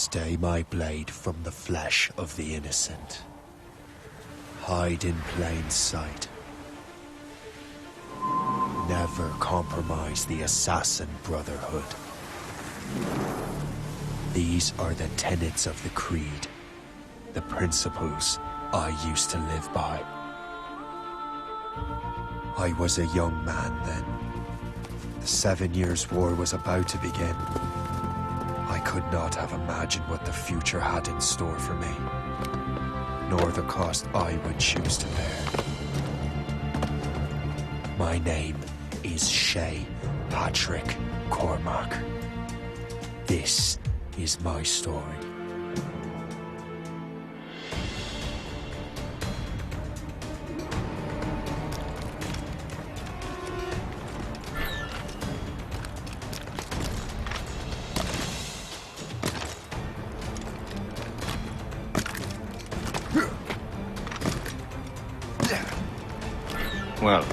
Stay my blade from the flesh of the innocent. Hide in plain sight. Never compromise the Assassin Brotherhood. These are the tenets of the Creed, the principles I used to live by. I was a young man then. The 7 Years' War was about to begin. I could not have imagined what the future had in store for me, nor the cost I would choose to bear. My name is Shay Patrick Cormac. This is my story. Well,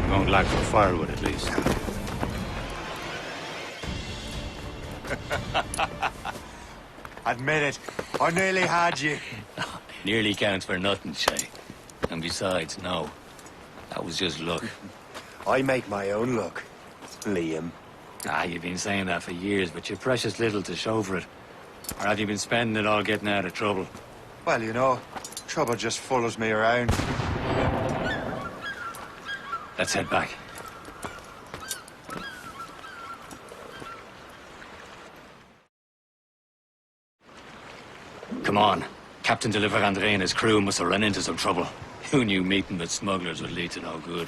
you won't lack for firewood at least. Admit it, I nearly had you. Nearly counts for nothing, Shay. And besides, no. That was just luck. I make my own luck, Liam. You've been saying that for years, but you've precious little to show for it. Or have you been spending it all getting out of trouble? Well, you know, trouble just follows me around. Let's head back. Come on. Captain de Andre and his crew must have run into some trouble. Who knew meeting with smugglers would lead to no good?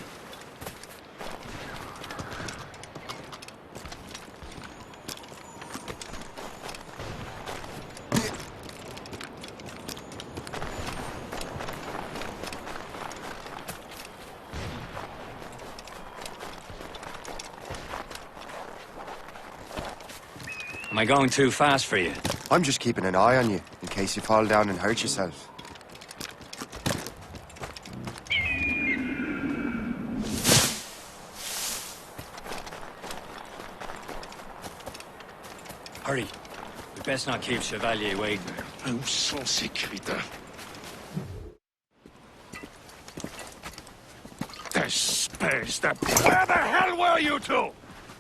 Am I going too fast for you? I'm just keeping an eye on you, in case you fall down and hurt yourself. Hurry. We best not keep Chevalier waiting. Où sont ces crétins? Espèce de... Where the hell were you two?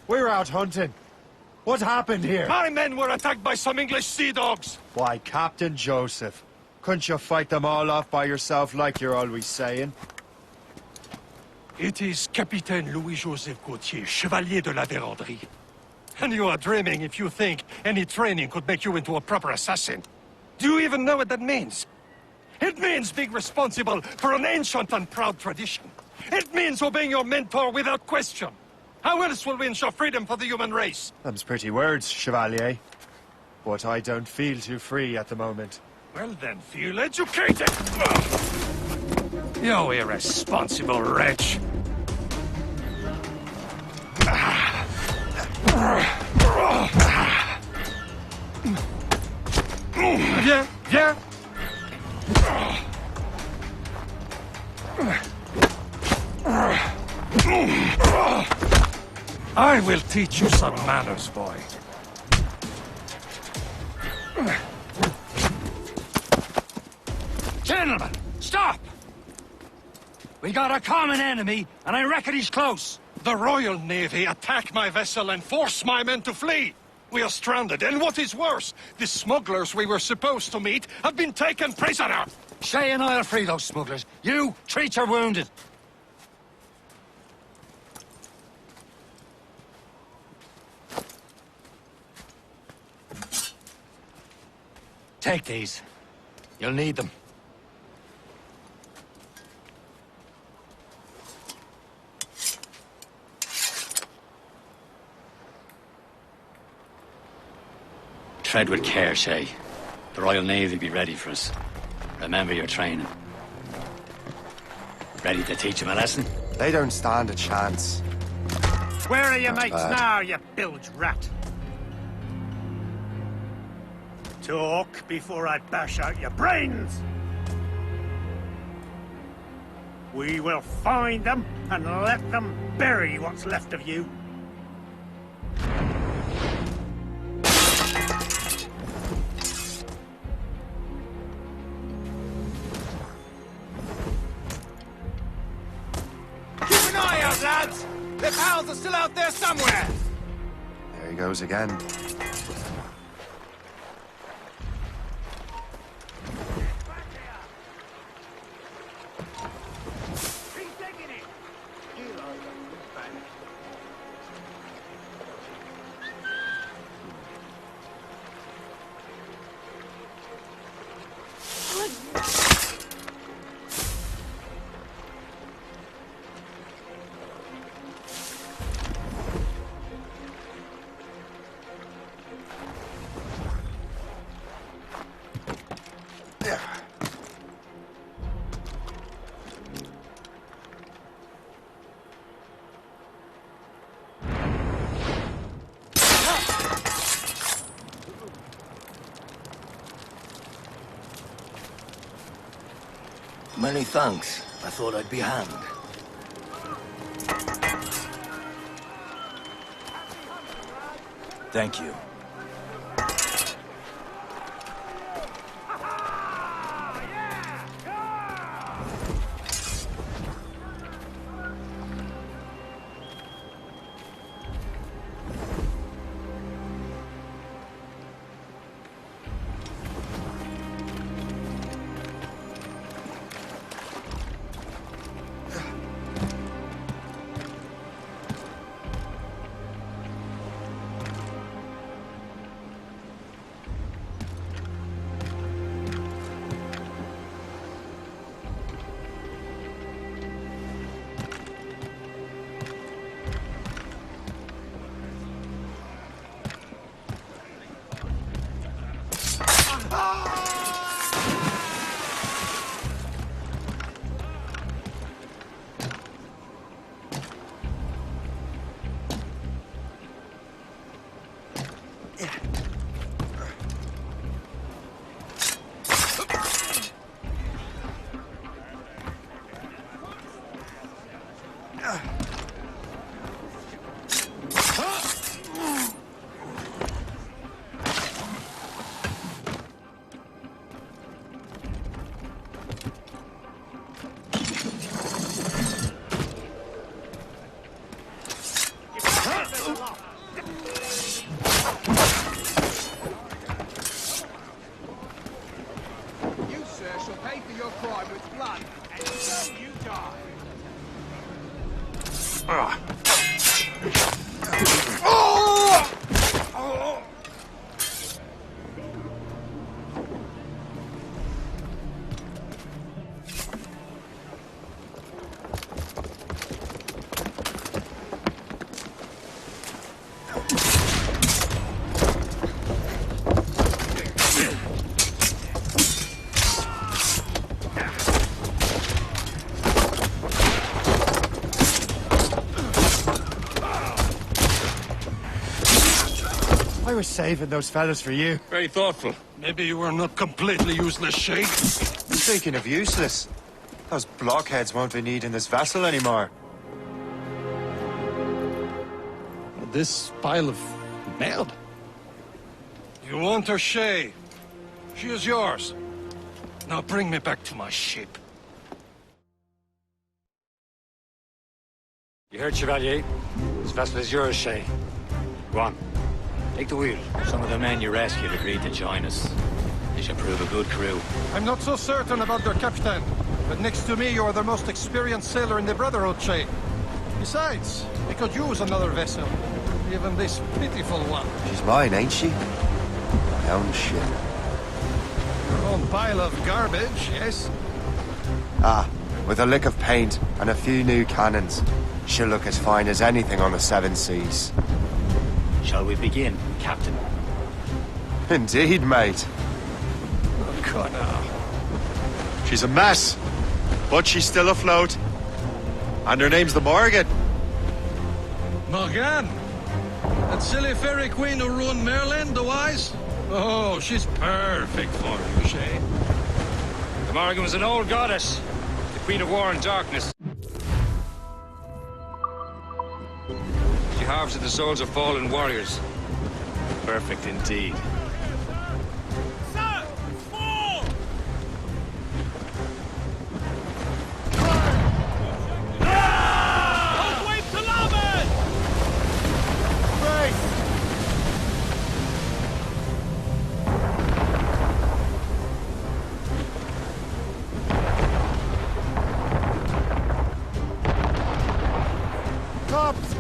We're out hunting. What happened here? My men were attacked by some English sea dogs. Why, Captain Joseph. Couldn't you fight them all off by yourself like you're always saying? It is Capitaine Louis-Joseph Gauthier, Chevalier de la Vérendrye. And you are dreaming if you think any training could make you into a proper assassin. Do you even know what that means? It means being responsible for an ancient and proud tradition. It means obeying your mentor without question. How else will we ensure freedom for the human race? Them's pretty words, Chevalier. But I don't feel too free at the moment. Well then, feel educated! You irresponsible wretch! Yeah, yeah. I will teach you some manners, boy. Gentlemen, stop! We got a common enemy, and I reckon he's close. The Royal Navy attack my vessel and force my men to flee. We are stranded, and what is worse, the smugglers we were supposed to meet have been taken prisoner. Shay and I'll free those smugglers. You, treat your wounded. Take these. You'll need them. Tread with care, Shay. The Royal Navy be ready for us. Remember your training. Ready to teach them a lesson? They don't stand a chance. Where are your mates bad. now, you bilge rat? Talk before I bash out your brains! We will find them and let them bury what's left of you. Their pals are still out there somewhere! There he goes again. Many thanks. I thought I'd be hanged. Thank you. I was saving those fellas for you. Very thoughtful. Maybe you were not completely useless, Shay. Speaking of useless, those blockheads won't be needing this vessel anymore. This pile of merd? You want her, Shay? She is yours. Now bring me back to my ship. You heard, Chevalier? This vessel is yours, Shay. Go on. Take the wheel. Some of the men you rescued agreed to join us. They should prove a good crew. I'm not so certain about their captain, but next to me, you are the most experienced sailor in the Brotherhood, Shay. Besides, we could use another vessel. Even this pitiful one. She's mine, ain't she? My own ship. Your own pile of garbage, yes? Ah, with a lick of paint and a few new cannons, she'll look as fine as anything on the Seven Seas. Shall we begin, Captain? Indeed, mate. Oh, Connor. She's a mess, but she's still afloat. And her name's the Morgan. Morgan? That silly fairy queen who ruined Merlin, the wise? Oh, she's perfect for you, Shay. The Morgan was an old goddess. The Queen of War and Darkness. She harvested the souls of fallen warriors. Perfect indeed. Sir! Fall! Don't wait to larboard!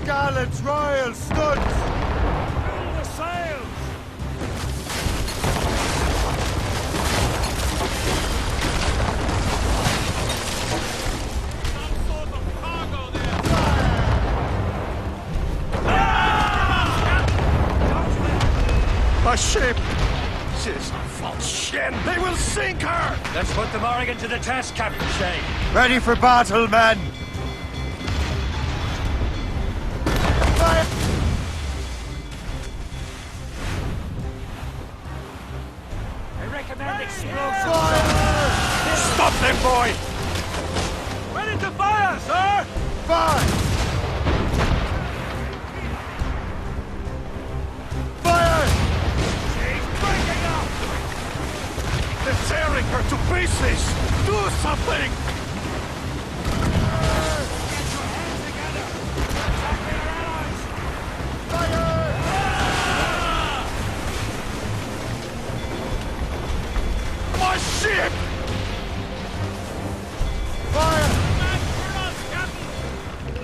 Gallants, royals, studs! Fill the sails! Some sort of cargo there! My ship! She's a false shin! They will sink her! Let's put the Morrigan to the test, Captain Shay. Ready for battle, men! Fire! I recommend explosives. Fire! Stop them, boy! Ready to fire, sir! Fire! Fire! She's breaking up! They're tearing her to pieces! Do something! My ship! Fire!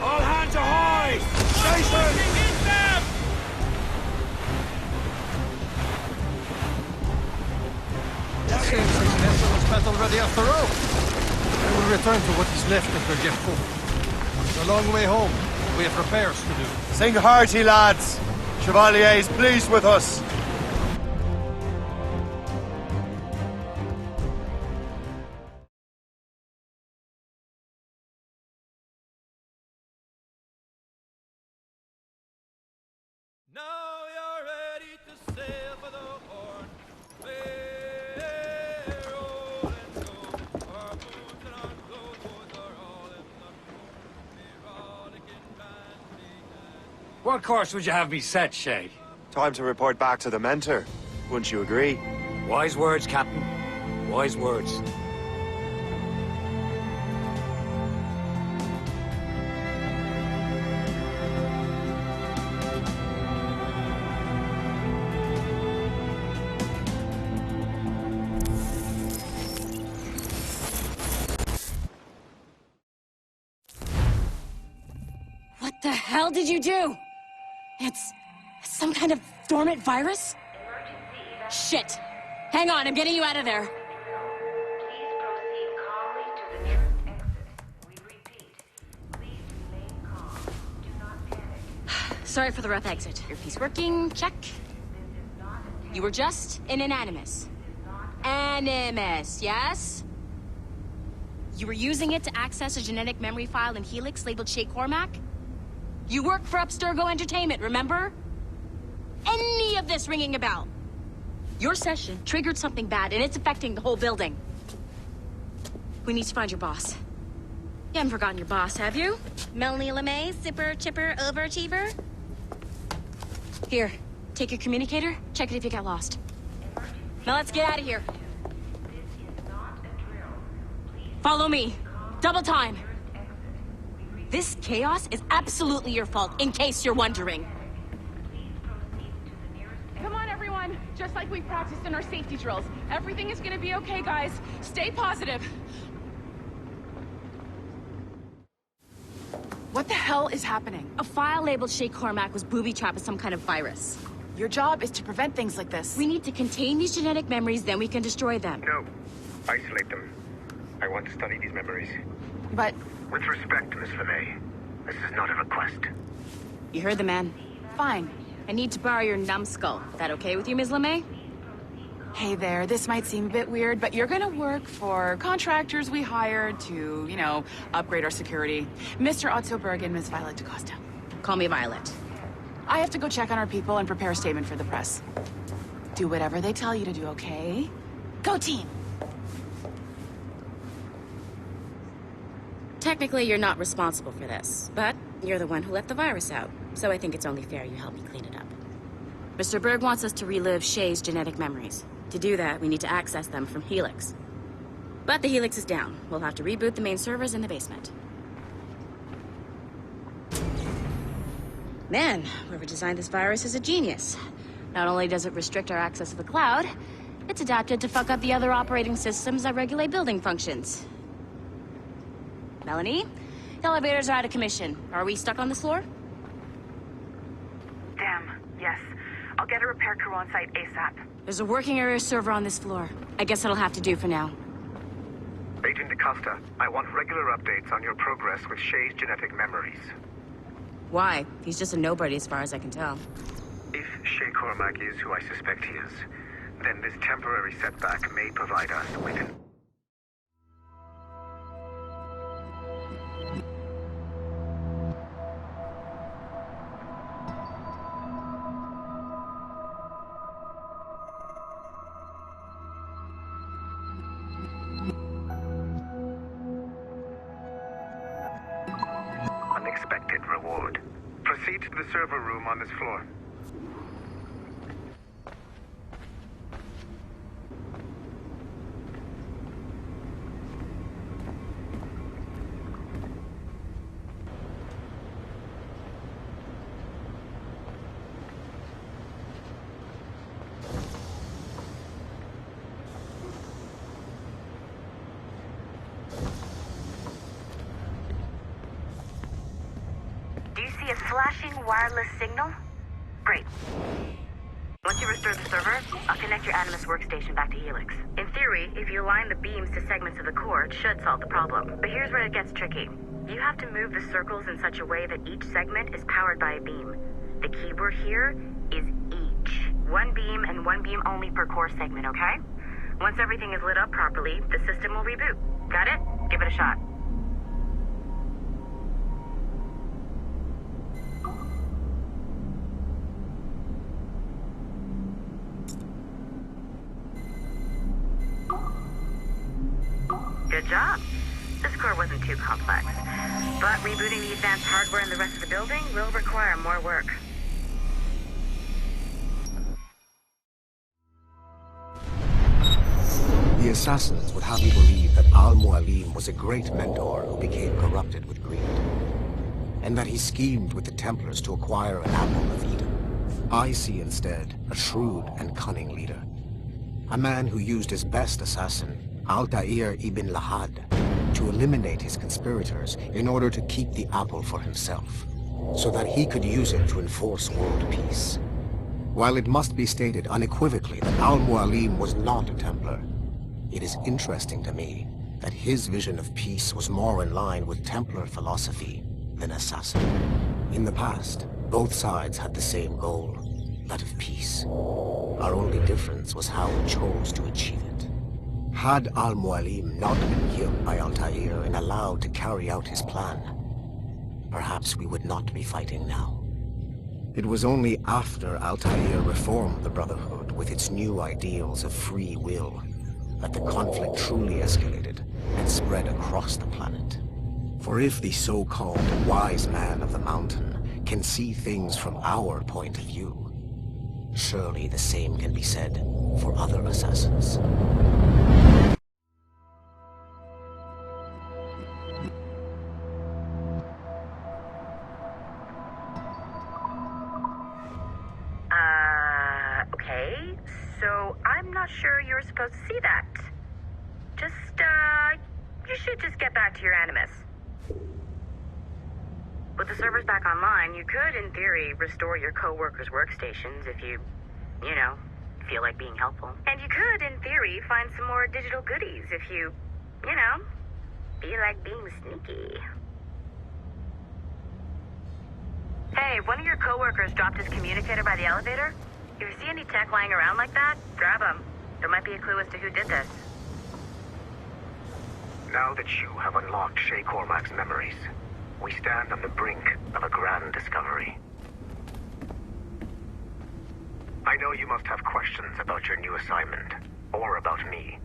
All hands ahoy! Station! Hit them! It seems this vessel was spent already after all. We will return to what is left of their gift. It's a long way home. We have repairs to do. Sing hearty, lads! Chevalier is pleased with us. Now you're ready to sail for the Horn. We're rolling slow. Our moons and our glowworms are all in the moon. We're rollicking banding and What course would you have me set, Shay? Time to report back to the mentor. Wouldn't you agree? Wise words, Captain. Wise words. What the hell did you do? It's some kind of dormant virus? Shit! Hang on, I'm getting you out of there. Please proceed calmly to the nearest exit. We repeat, please remain calm. Do not panic. Sorry for the rough exit. Earpiece working, check. You were just an animus. Animus, yes? You were using it to access a genetic memory file in Helix labeled Shay Cormac? You work for Abstergo Entertainment, remember? Any of this ringing a bell? Your session triggered something bad, and it's affecting the whole building. We need to find your boss. You haven't forgotten your boss, have you? Melanie LeMay, zipper, chipper, overachiever? Here, take your communicator, check it if you got lost. Now let's get out of here. Follow me. Double time. This chaos is absolutely your fault, in case you're wondering. Come on, everyone. Just like we practiced in our safety drills. Everything is gonna be okay, guys. Stay positive. What the hell is happening? A file labeled Shay Cormac was booby-trapped with some kind of virus. Your job is to prevent things like this. We need to contain these genetic memories, then we can destroy them. No. Isolate them. I want to study these memories. But... With respect, Miss LeMay, this is not a request. You heard the man. Fine. I need to borrow your numbskull. That okay with you, Ms. LeMay? Hey there, this might seem a bit weird, but you're gonna work for contractors we hired to, you know, upgrade our security. Mr. Otto Berg and Miss Violet DaCosta. Call me Violet. I have to go check on our people and prepare a statement for the press. Do whatever they tell you to do, okay? Go team! Technically, you're not responsible for this, but you're the one who let the virus out, so I think it's only fair you help me clean it up. Mr. Berg wants us to relive Shay's genetic memories. To do that, we need to access them from Helix. But the Helix is down. We'll have to reboot the main servers in the basement. Man, whoever designed this virus is a genius. Not only does it restrict our access to the cloud, it's adapted to fuck up the other operating systems that regulate building functions. Melanie? The elevators are out of commission. Are we stuck on this floor? am, yes. I'll get a repair crew on site ASAP. There's a working area server on this floor. I guess it'll have to do for now. Agent DaCosta, I want regular updates on your progress with Shay's genetic memories. Why? He's just a nobody as far as I can tell. If Shay Cormac is who I suspect he is, then this temporary setback may provide us with an unexpected reward. Proceed to the server room on this floor. Do you see a flashing wireless signal? Great. Once you restore the server, I'll connect your Animus workstation back to Helix. In theory, if you align the beams to segments of the core, it should solve the problem. But here's where it gets tricky. You have to move the circles in such a way that each segment is powered by a beam. The keyword here is each. One beam and one beam only per core segment, okay? Once everything is lit up properly, the system will reboot. Got it? Give it a shot. Good job. This core wasn't too complex, but rebooting the advanced hardware in the rest of the building will require more work. The Assassins would have you believe that Al-Mualim was a great mentor who became corrupted with greed, and that he schemed with the Templars to acquire an apple of Eden. I see instead a shrewd and cunning leader, a man who used his best assassin, Altair ibn Lahad, to eliminate his conspirators in order to keep the apple for himself, so that he could use it to enforce world peace. While it must be stated unequivocally that Al-Mualim was not a Templar, it is interesting to me that his vision of peace was more in line with Templar philosophy than Assassin. In the past, both sides had the same goal, that of peace. Our only difference was how we chose to achieve it. Had Al-Mualim not been killed by Altair and allowed to carry out his plan, perhaps we would not be fighting now. It was only after Altair reformed the Brotherhood with its new ideals of free will that the conflict truly escalated and spread across the planet. For if the so-called wise man of the mountain can see things from our point of view, surely the same can be said for other assassins. Okay, so I'm not sure you're supposed to see that. You should just get back to your Animus. With the servers back online, you could, in theory, restore your co-workers' workstations if you feel like being helpful. And you could, in theory, find some more digital goodies if you feel like being sneaky. Hey, one of your co-workers dropped his communicator by the elevator. If you see any tech lying around like that, grab them. There might be a clue as to who did this. Now that you have unlocked Shay Cormac's memories, we stand on the brink of a grand discovery. I know you must have questions about your new assignment, or about me.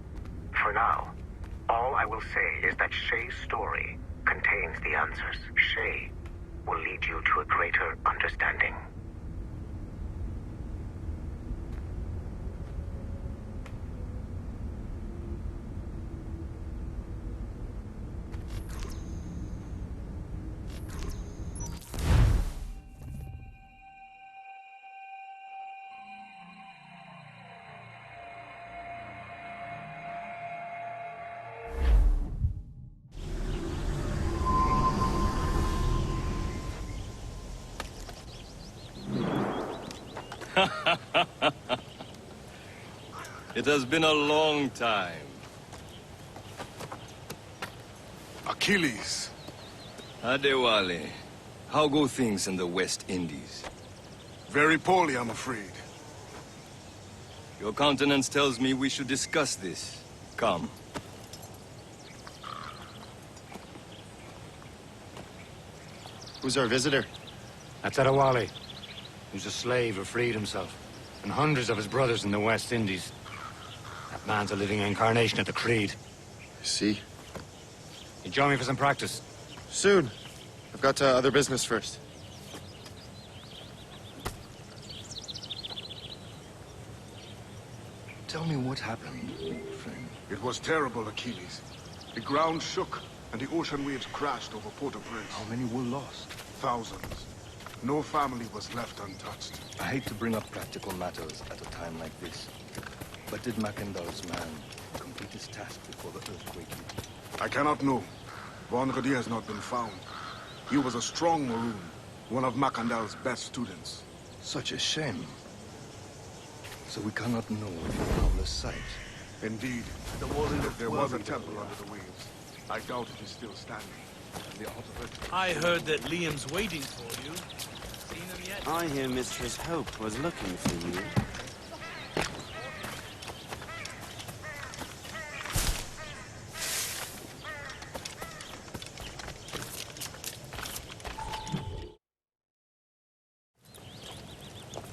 For now, all I will say is that Shay's story contains the answers. Shay will lead you to a greater understanding. It has been a long time. Achilles. Adewale, how go things in the West Indies? Very poorly, I'm afraid. Your countenance tells me we should discuss this. Come. Who's our visitor? That's Adewale, who's a slave who freed himself, and hundreds of his brothers in the West Indies. That man's a living incarnation of the Creed. I see. You join me for some practice? Soon. I've got other business first. Tell me what happened, friend. It was terrible, Achilles. The ground shook, and the ocean waves crashed over Port-au-Prince. How many were lost? Thousands. No family was left untouched. I hate to bring up practical matters at a time like this. But did Macandal's man complete his task before the earthquake hit? I cannot know. Vonredi has not been found. He was a strong Maroon, one of Macandal's best students. Such a shame. So we cannot know if he found the site. Indeed. There was a temple under the waves. I doubt it is still standing. I heard that Liam's waiting for you. Seen him yet? I hear Mistress Hope was looking for you.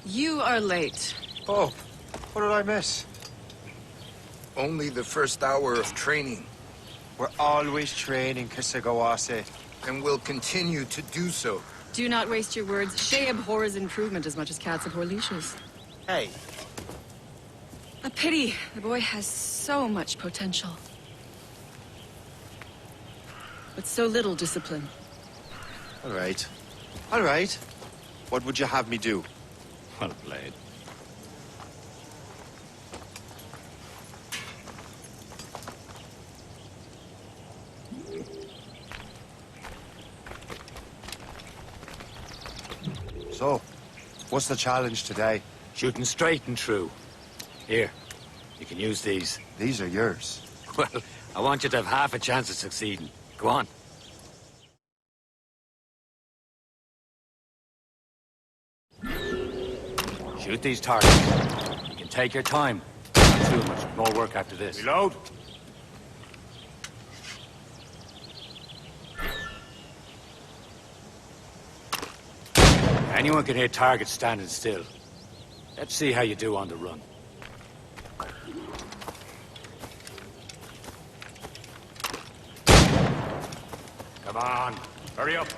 You are late. Oh, what did I miss? Only the first hour of training. We're always training, Kisagawase. And will continue to do so. Do not waste your words. Shay abhors improvement as much as cats abhor leashes. Hey. A pity. The boy has so much potential. But so little discipline. All right. All right. What would you have me do? Well played. So, what's the challenge today? Shooting straight and true. Here, you can use these. These are yours. Well, I want you to have half a chance of succeeding. Go on. Shoot these targets. You can take your time. Not too much more work after this. Reload. Anyone can hit targets standing still. Let's see how you do on the run. Come on, hurry up.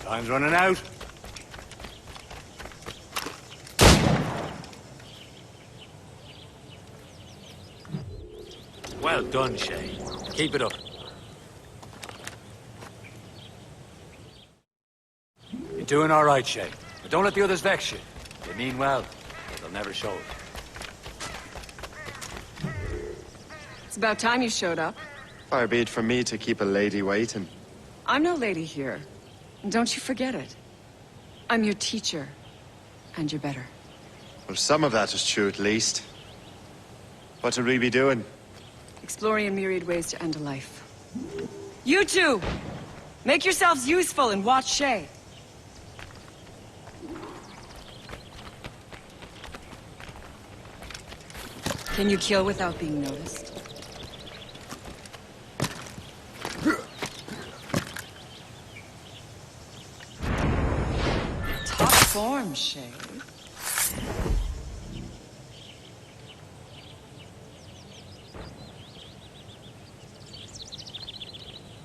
Time's running out. Well done, Shay. Keep it up. You're doing all right, Shay. But don't let the others vex you. They mean well, but they'll never show it. It's about time you showed up. Far be it from me to keep a lady waiting. I'm no lady here. Don't you forget it. I'm your teacher. And you're better. Well, some of that is true, at least. What would we be doing? Exploring a myriad ways to end a life. You two! Make yourselves useful and watch Shay. Can you kill without being noticed? Top form, Shay.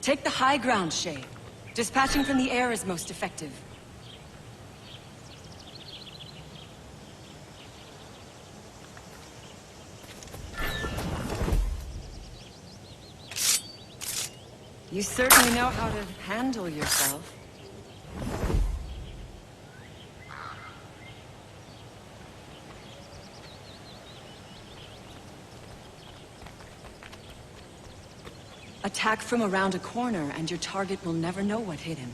Take the high ground, Shay. Dispatching from the air is most effective. You certainly know how to handle yourself. Attack from around a corner, and your target will never know what hit him.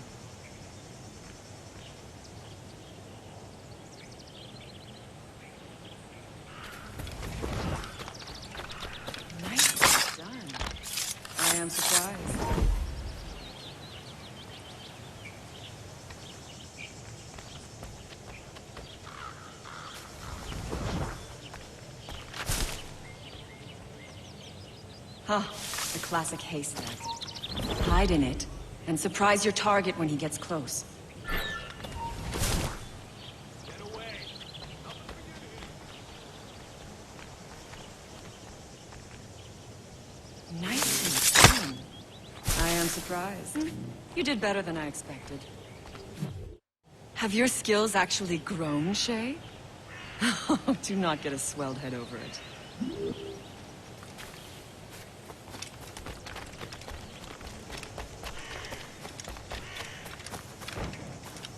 Nicely done. I am surprised. Huh. The classic haystack. Hide in it, and surprise your target when he gets close. Nicely done. I am surprised. You did better than I expected. Have your skills actually grown, Shay? Do not get a swelled head over it.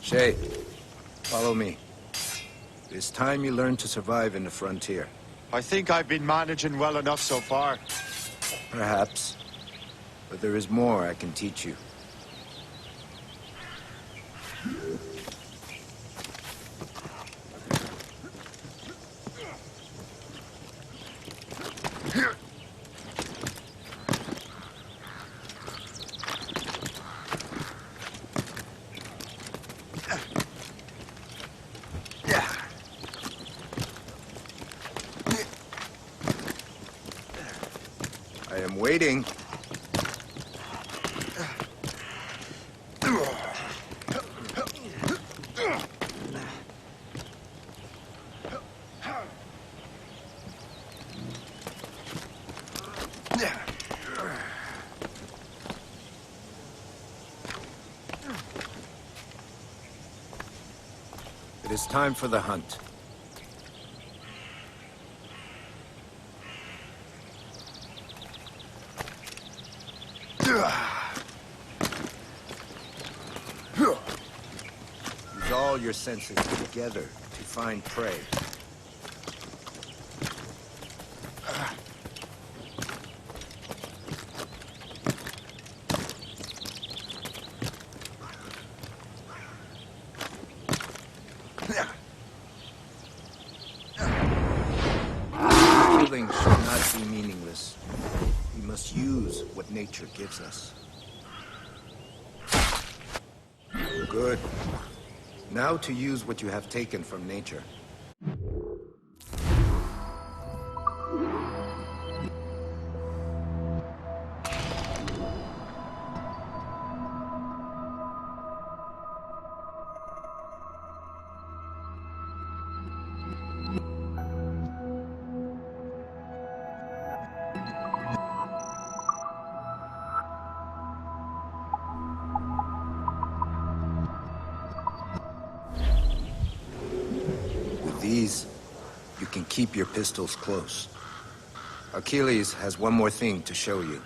Shay, follow me. It is time you learn to survive in the frontier. I think I've been managing well enough so far. Perhaps. But there is more I can teach you. I am waiting. It is time for the hunt. Use all your senses together to find prey. Killing should not be meaningless. We must use what nature gives us. Good. Now to use what you have taken from nature. These, you can keep your pistols close. Achilles has one more thing to show you.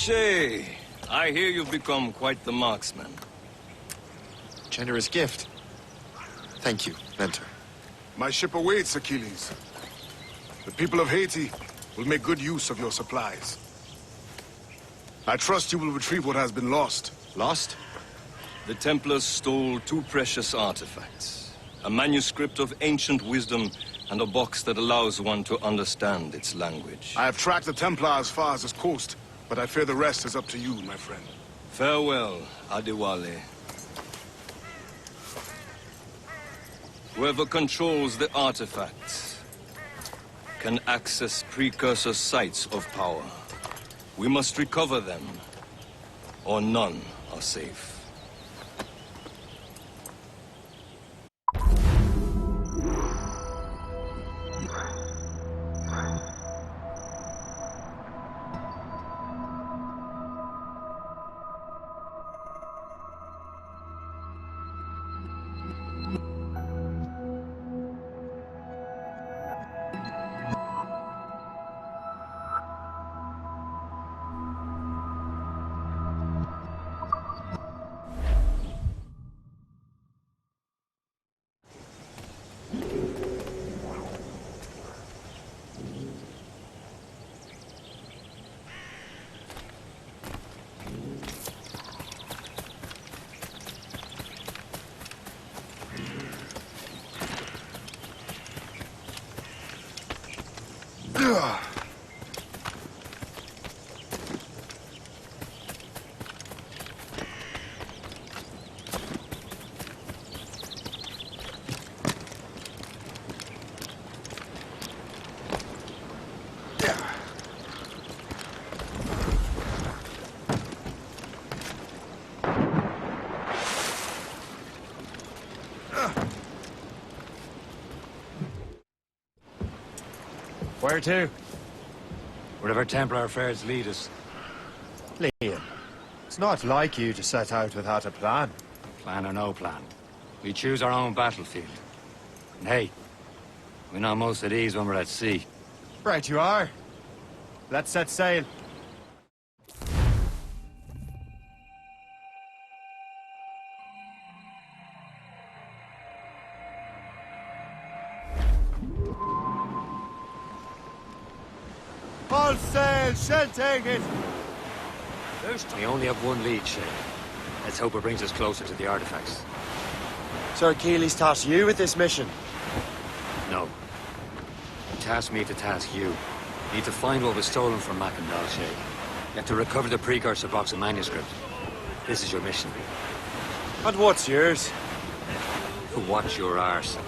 Shay, I hear you've become quite the marksman. Generous gift. Thank you, Mentor. My ship awaits, Achilles. The people of Haiti will make good use of your supplies. I trust you will retrieve what has been lost. Lost? The Templars stole 2 precious artifacts. A manuscript of ancient wisdom and a box that allows one to understand its language. I have tracked the Templar as far as this coast, but I fear the rest is up to you, my friend. Farewell, Adewale. Whoever controls the artifacts can access precursor sites of power. We must recover them, or none are safe. Where to? Wherever Templar affairs lead us. Liam, it's not like you to set out without a plan. Plan or no plan. We choose our own battlefield. And hey, we're not most at ease when we're at sea. Right you are. Let's set sail. All sail, shall take it! We only have one lead, Shay. Let's hope it brings us closer to the artifacts. So Achilles tasked you with this mission? No. He tasked me to task you. You need to find what was stolen from Macandal, Shay. You have to recover the precursor box of manuscript. This is your mission. And what's yours? Watch your arse.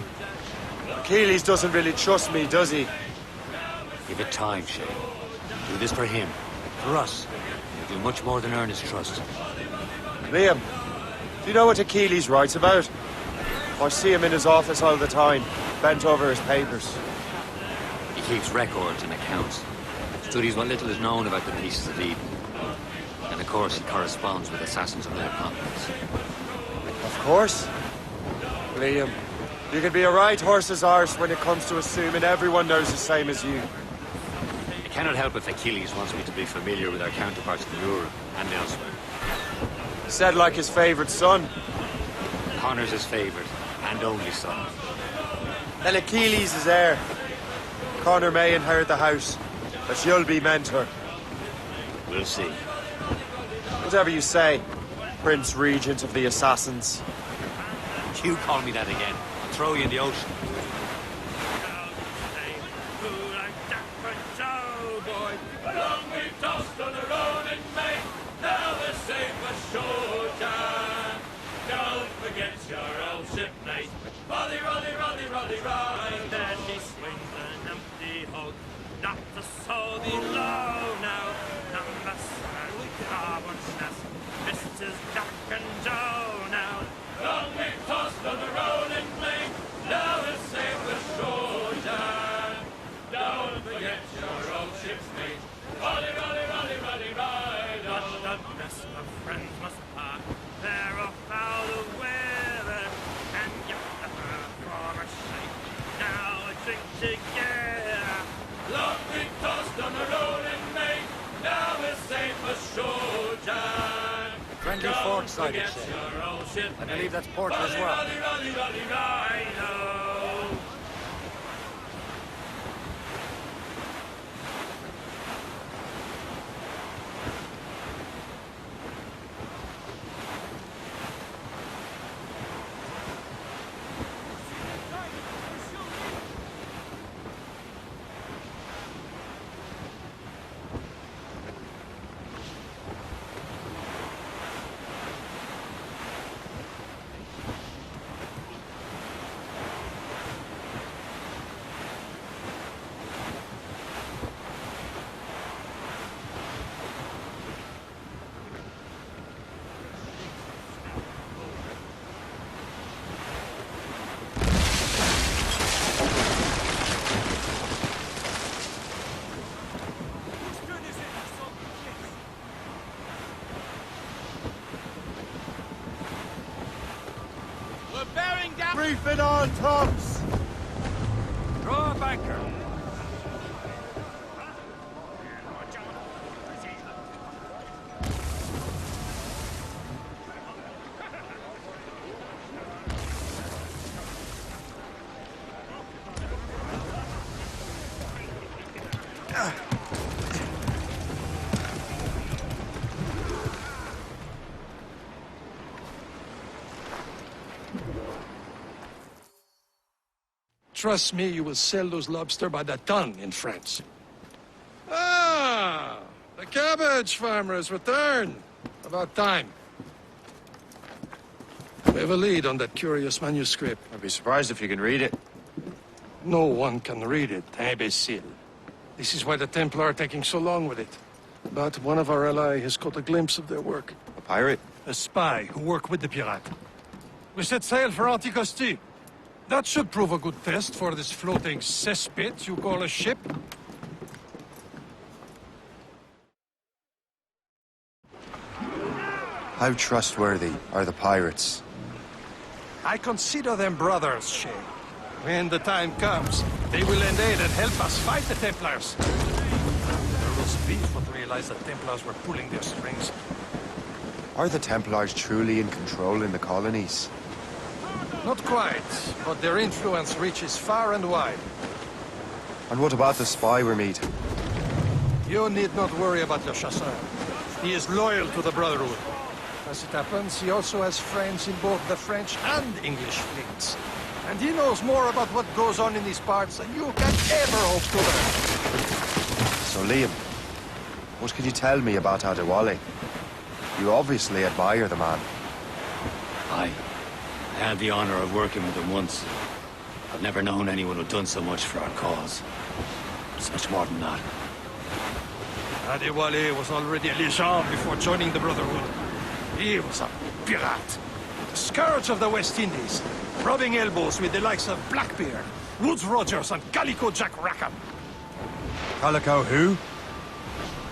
Achilles doesn't really trust me, does he? Give it time, Shay. Do this for him. For us. You'll do much more than earn his trust. Liam, do you know what Achilles writes about? I see him in his office all the time, bent over his papers. He keeps records and accounts. Studies what little is known about the pieces of Eden. And of course, he corresponds with assassins of their continents. Of course. Liam, you can be a right horse's arse when it comes to assuming everyone knows the same as you. I cannot help if Achilles wants me to be familiar with our counterparts in Europe and elsewhere. Said like his favorite son. Connor's his favorite and only son. Then Achilles is heir. Connor may inherit the house, but you'll be mentor. We'll see. Whatever you say, Prince Regent of the Assassins. You call me that again, I'll throw you in the ocean. Long we tossed on the rolling main, now we're safe ashore. inside it, Shay. I believe that's Porter as well. Reef it on, tops! Draw a banker. Trust me, you will sell those lobster by the ton in France. Ah, the cabbage farmer has returned. About time. We have a lead on that curious manuscript. I'd be surprised if you can read it. No one can read it, imbecile. This is why the Templar are taking so long with it. But one of our allies has caught a glimpse of their work. A pirate? A spy who worked with the pirate. We set sail for Anticosti. That should prove a good test for this floating cesspit you call a ship. How trustworthy are the pirates? I consider them brothers, Shay. When the time comes, they will lend aid and help us fight the Templars. There was beef but realized the Templars were pulling their strings. Are the Templars truly in control in the colonies? Not quite, but their influence reaches far and wide. And what about the spy we're meeting? You need not worry about Le Chasseur. He is loyal to the Brotherhood. As it happens, he also has friends in both the French and English fleets. And he knows more about what goes on in these parts than you can ever hope to learn. So, Liam, what can you tell me about Adewale? You obviously admire the man. Aye. I had the honor of working with him once. I've never known anyone who'd done so much for our cause. It's much more than that. Adewale was already a legend before joining the Brotherhood. He was a pirate. The scourge of the West Indies, rubbing elbows with the likes of Blackbeard, Woodes Rogers, and Calico Jack Rackham. Calico who?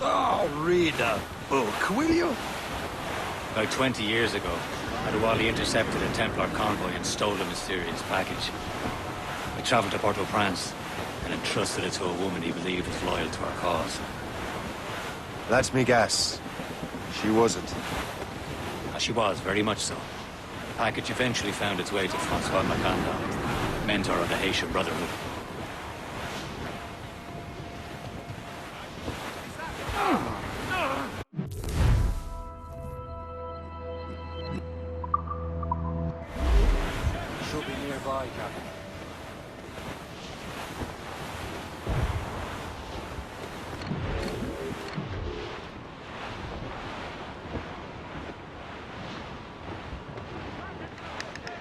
Oh, read a book, will you? About 20 years ago, Adewale intercepted a Templar convoy and stole a mysterious package. We traveled to Port-au-Prince and entrusted it to a woman he believed was loyal to our cause. Let me guess. She wasn't. She was, very much so. The package eventually found its way to Francois Macanda, mentor of the Haitian Brotherhood. She'll be nearby, Captain.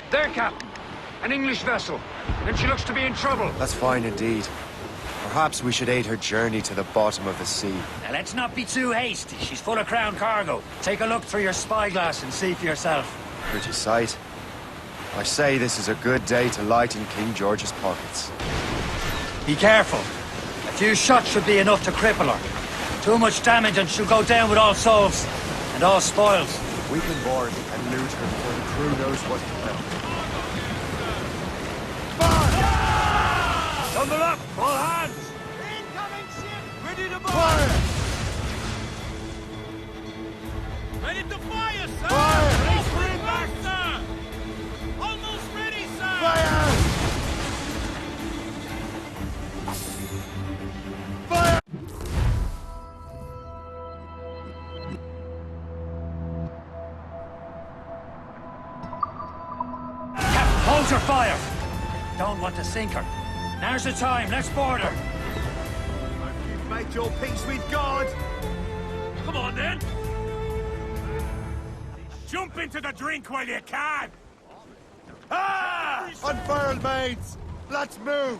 There, Captain. An English vessel. And she looks to be in trouble. That's fine indeed. Perhaps we should aid her journey to the bottom of the sea. Now, let's not be too hasty. She's full of crown cargo. Take a look through your spyglass and see for yourself. Pretty sight. I say this is a good day to lighten King George's pockets. Be careful. A few shots should be enough to cripple her. Too much damage and she'll go down with all souls and all spoils. We can board and loot her before the crew knows what hit them. Tumble up! All hands! Incoming ship! Ready to board! Fire! Ready to fire, sir! Fire! Fire! Fire! Captain, hold your fire! Don't want to sink her. Now's the time, let's board her! You've made your peace with God! Come on, then! Jump into the drink while you can! Ah! Unfurled, mates! Let's move!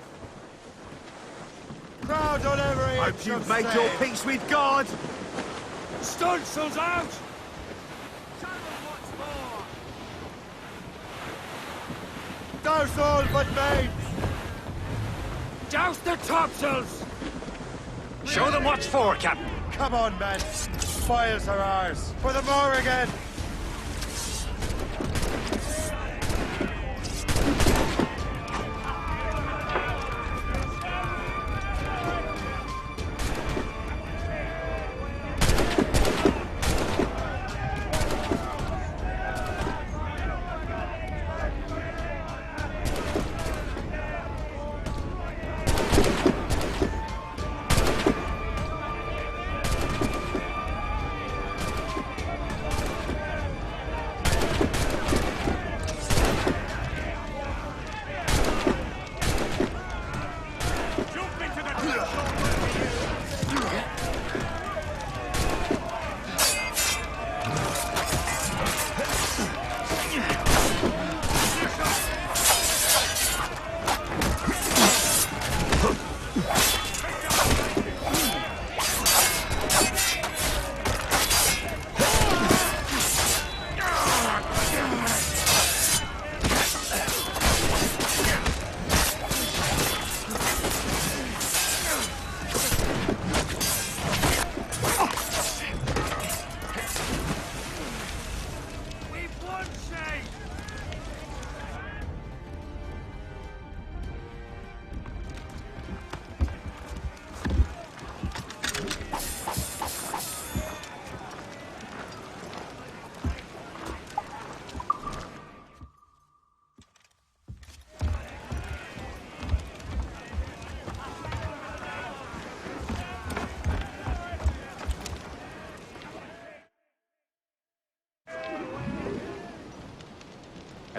Crowd on every Hope you've made your peace with God! Stunsails out! Douse all but mates! Douse the topsails! Show them what's for, Captain! Come on, men! Spoils are ours! For the Morrigan!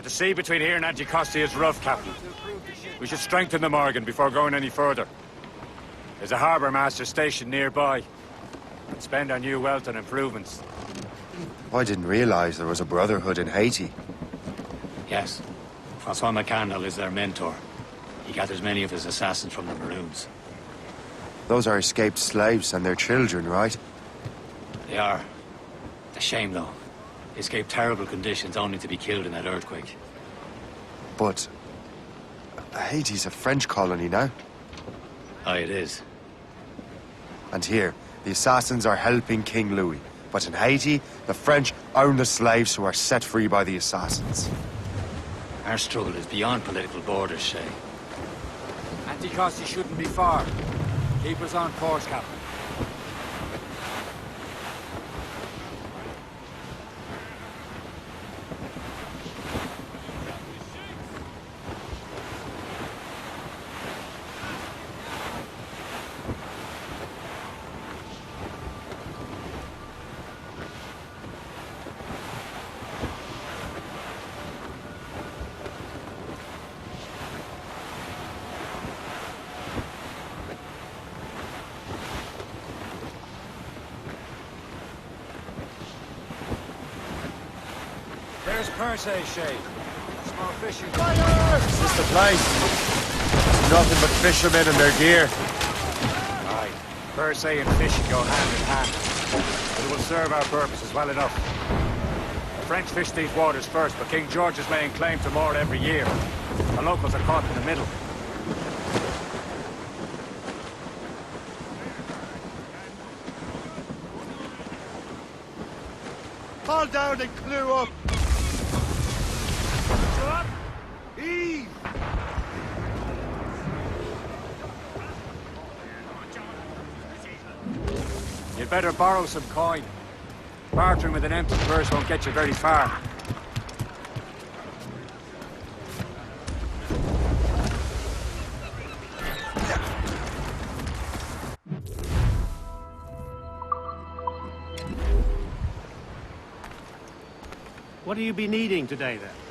The sea between here and Anticosti is rough, Captain. We should strengthen the Morgan before going any further. There's a harbour master stationed nearby. We'd spend our new wealth on improvements. I didn't realize there was a brotherhood in Haiti. Yes. Francois McCandle is their mentor. He gathers many of his assassins from the Maroons. Those are escaped slaves and their children, right? They are. It's a shame, though. They escaped terrible conditions only to be killed in that earthquake. But Haiti's a French colony now. Aye, it is. And here, the assassins are helping King Louis. But in Haiti, the French own the slaves who are set free by the assassins. Our struggle is beyond political borders, Shay. Anticosti shouldn't be far. Keep us on course, Captain. There's Perse, Shay. Small fishing. Fire! This is the place. Nothing but fishermen and their gear. Aye. Perse and fishing go hand in hand. But it will serve our purposes well enough. The French fish these waters first, but King George is laying claim to more every year. The locals are caught in the middle. Haul down and clew up. Up. Heave. You'd better borrow some coin. Bartering with an empty purse won't get you very far. What do you be needing today, then?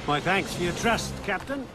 My thanks for your trust, Captain.